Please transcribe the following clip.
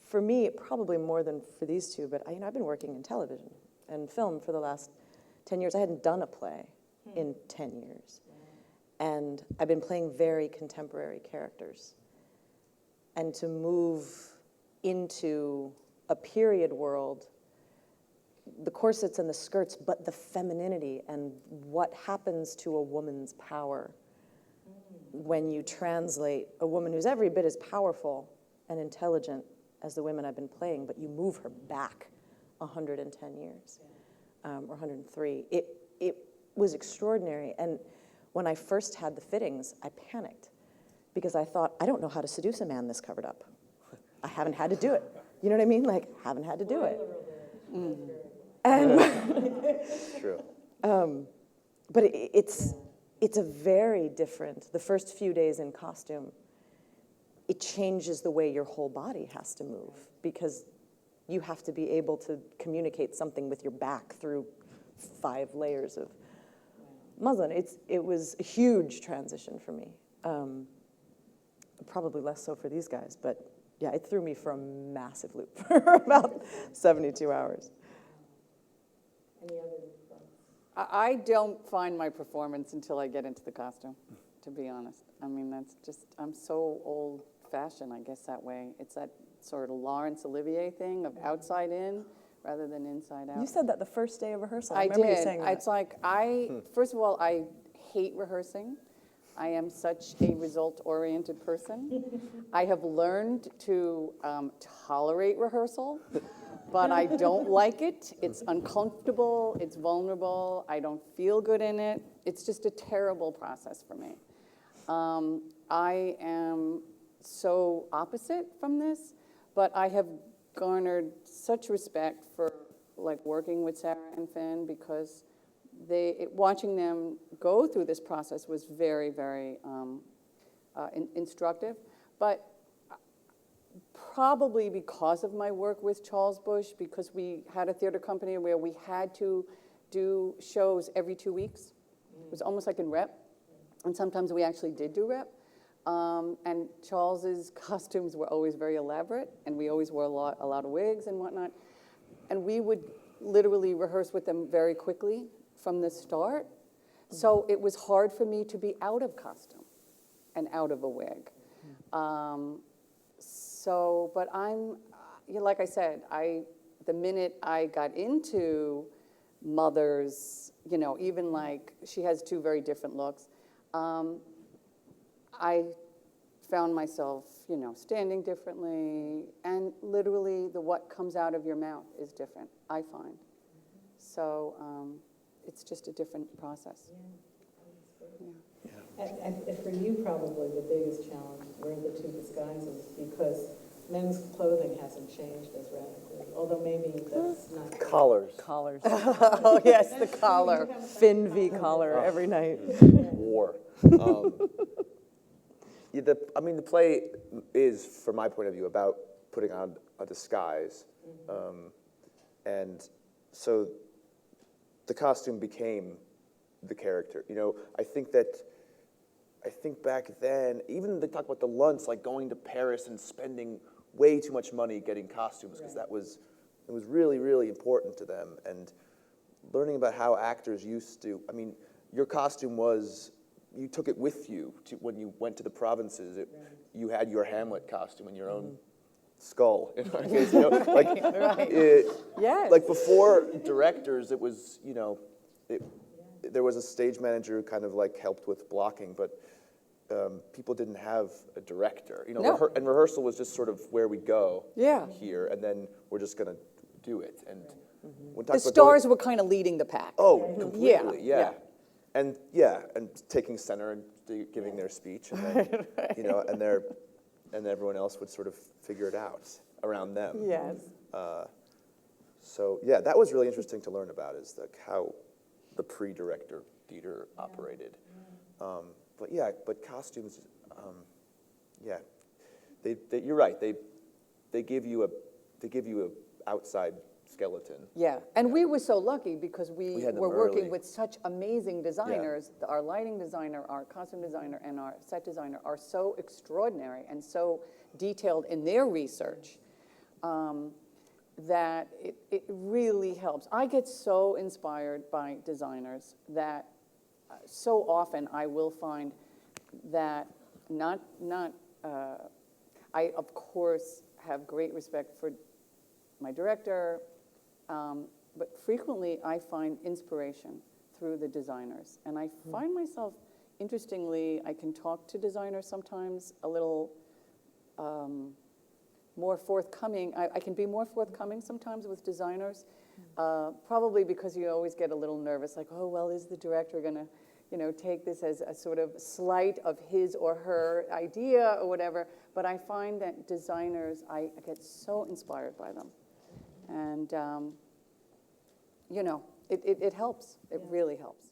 for me, probably more than for these two, but I've been working in television and film for the last 10 years. I hadn't done a play in 10 years. And I've been playing very contemporary characters. And to move into a period world, the corsets and the skirts, but the femininity and what happens to a woman's power when you translate a woman who's every bit as powerful and intelligent as the women I've been playing, but you move her back 110 years, or 103. It was extraordinary. And when I first had the fittings, I panicked because I thought, I don't know how to seduce a man this covered up. I haven't had to do it. You know what I mean? Like, haven't had to do it. And True. But it's a very different, the first few days in costume, it changes the way your whole body has to move because you have to be able to communicate something with your back through 5 layers of muslin. It was a huge transition for me. Probably less so for these guys, but yeah, it threw me for a massive loop for about 72 hours. Any other thoughts? I don't find my performance until I get into the costume, to be honest. I mean, that's just, I'm so old-fashioned, I guess, that way. It's that sort of Laurence Olivier thing of outside in rather than inside out. You said that the first day of rehearsal. I I remember did. you saying that. It's like, first of all, I hate rehearsing. I am such a result-oriented person. I have learned to tolerate rehearsal, but I don't like it. It's uncomfortable. It's vulnerable. I don't feel good in it. It's just a terrible process for me. I am so opposite from this, but I have garnered such respect for like working with Sarah and Finn because watching them go through this process was very, very instructive. But probably because of my work with Charles Busch, because we had a theater company where we had to do shows every 2 weeks. It was almost like in rep. And sometimes we actually did do rep. And Charles's costumes were always very elaborate, and we always wore a lot of wigs and whatnot. And we would literally rehearse with them very quickly from the start. So it was hard for me to be out of costume and out of a wig. But like I said, the minute I got into Mother's, even like she has 2 very different looks, I found myself, standing differently, and literally what comes out of your mouth is different, I find. So it's just a different process. Yeah. And for you, probably the biggest challenge were the 2 disguises because men's clothing hasn't changed as radically, although maybe that's not. Collars. Collars. Oh, yes, the collar. Finn V collar every night. War. The play is, from my point of view, about putting on a disguise. And so the costume became the character. I think back then, even they talk about the Lunts, like going to Paris and spending way too much money getting costumes, because it was really, really important to them. And learning about how actors used to, your costume was, you took it with you when you went to the provinces. You had your Hamlet costume and your own skull, in our case. Yes. Like before directors, it was, there was a stage manager who kind of like helped with blocking, but people didn't have a director. No. And rehearsal was just sort of where we go here, and then we're just going to do it. And when The stars were kind of leading the pack. Oh, completely, Yeah. And taking center and giving their speech, and then, and everyone else would sort of figure it out around them. Yes. So that was really interesting to learn about, is how the pre-director theater operated. But costumes, you're right. They give you a outside skeleton. Yeah, and we were so lucky because we had them were working early. with such amazing designers. Our lighting designer, our costume designer, and our set designer are so extraordinary and so detailed in their research that it really helps. I get so inspired by designers that so often I will find that I, of course, have great respect for my director, but frequently I find inspiration through the designers. And I find myself, interestingly, I can talk to designers sometimes a little more forthcoming. I can be more forthcoming sometimes with designers, probably because you always get a little nervous, like, oh, well, is the director going to, take this as a sort of slight of his or her idea or whatever. But I find that designers, I get so inspired by them. And, it helps. It really helps.